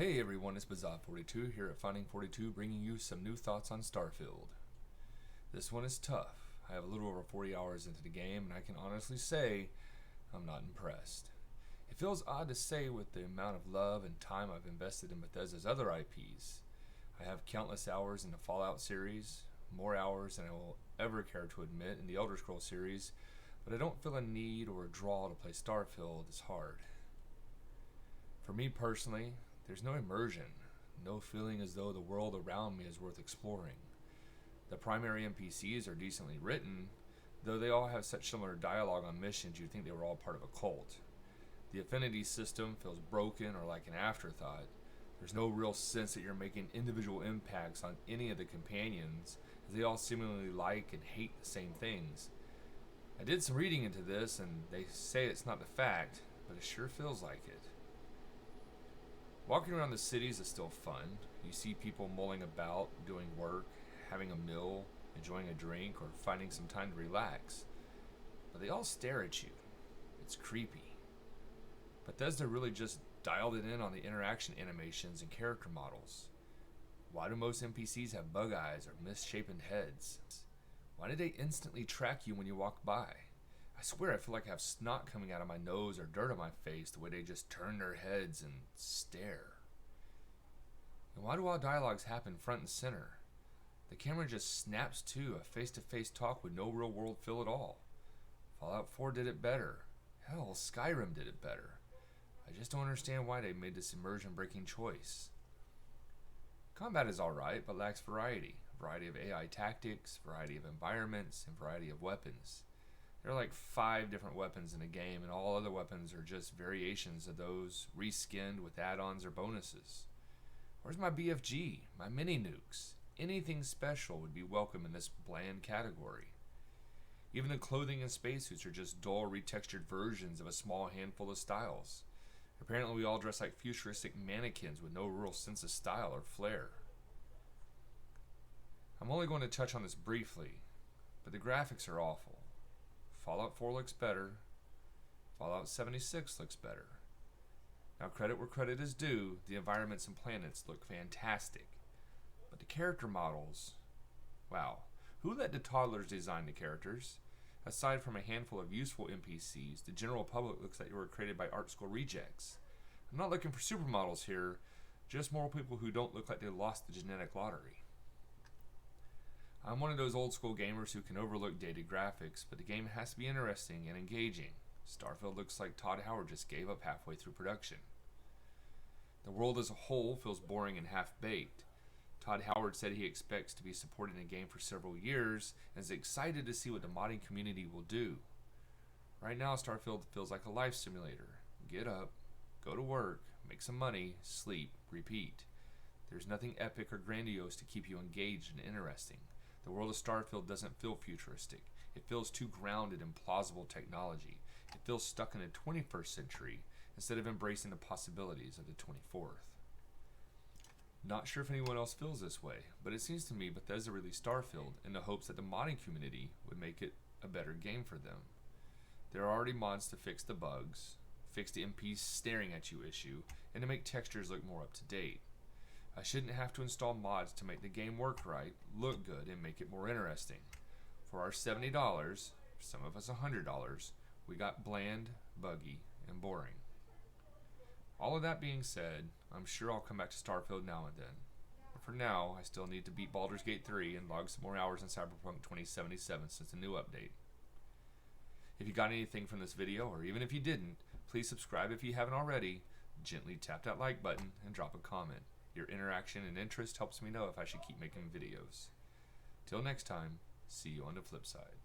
Hey everyone, it's Bizarre42 here at Finding 42, bringing you some new thoughts on Starfield. This one is tough. I have a little over 40 hours into the game, and I can honestly say I'm not impressed. It feels odd to say with the amount of love and time I've invested in Bethesda's other IPs. I have countless hours in the Fallout series, more hours than I will ever care to admit in the Elder Scrolls series, but I don't feel a need or a draw to play Starfield as hard. For me personally, there's no immersion, no feeling as though the world around me is worth exploring. The primary NPCs are decently written, though they all have such similar dialogue on missions you'd think they were all part of a cult. The affinity system feels broken or like an afterthought. There's no real sense that you're making individual impacts on any of the companions, as they all seemingly like and hate the same things. I did some reading into this, and they say it's not the fact, but it sure feels like it. Walking around the cities is still fun. You see people mulling about, doing work, having a meal, enjoying a drink, or finding some time to relax. But they all stare at you. It's creepy. Bethesda really just dialed it in on the interaction animations and character models. Why do most NPCs have bug eyes or misshapen heads? Why do they instantly track you when you walk by? I swear I feel like I have snot coming out of my nose or dirt on my face the way they just turn their heads and stare. And why do all dialogues happen front and center? The camera just snaps to a face-to-face talk with no real-world feel at all. Fallout 4 did it better. Hell, Skyrim did it better. I just don't understand why they made this immersion-breaking choice. Combat is alright, but lacks variety. Variety of AI tactics, variety of environments, and variety of weapons. There are like 5 different weapons in the game, and all other weapons are just variations of those reskinned with add-ons or bonuses. Where's my BFG? My mini nukes? Anything special would be welcome in this bland category. Even the clothing and spacesuits are just dull, retextured versions of a small handful of styles. Apparently we all dress like futuristic mannequins with no real sense of style or flair. I'm only going to touch on this briefly, but the graphics are awful. Fallout 4 looks better. Fallout 76 looks better. Now, credit where credit is due, the environments and planets look fantastic. But the character models, wow. Who let the toddlers design the characters? Aside from a handful of useful NPCs, the general public looks like they were created by art school rejects. I'm not looking for supermodels here, just more people who don't look like they lost the genetic lottery. I'm one of those old school gamers who can overlook dated graphics, but the game has to be interesting and engaging. Starfield looks like Todd Howard just gave up halfway through production. The world as a whole feels boring and half-baked. Todd Howard said he expects to be supporting the game for several years and is excited to see what the modding community will do. Right now, Starfield feels like a life simulator. Get up, go to work, make some money, sleep, repeat. There's nothing epic or grandiose to keep you engaged and interesting. The world of Starfield doesn't feel futuristic. It feels too grounded in plausible technology. It feels stuck in the 21st century instead of embracing the possibilities of the 24th. Not sure if anyone else feels this way, but it seems to me Bethesda released Starfield in the hopes that the modding community would make it a better game for them. There are already mods to fix the bugs, fix the MPs staring at you issue, and to make textures look more up to date. I shouldn't have to install mods to make the game work right, look good, and make it more interesting. For our $70, for some of us $100, we got bland, buggy, and boring. All of that being said, I'm sure I'll come back to Starfield now and then. But for now, I still need to beat Baldur's Gate 3 and log some more hours in Cyberpunk 2077 since the new update. If you got anything from this video, or even if you didn't, please subscribe if you haven't already, gently tap that like button, and drop a comment. Your interaction and interest helps me know if I should keep making videos. Till next time, see you on the flip side.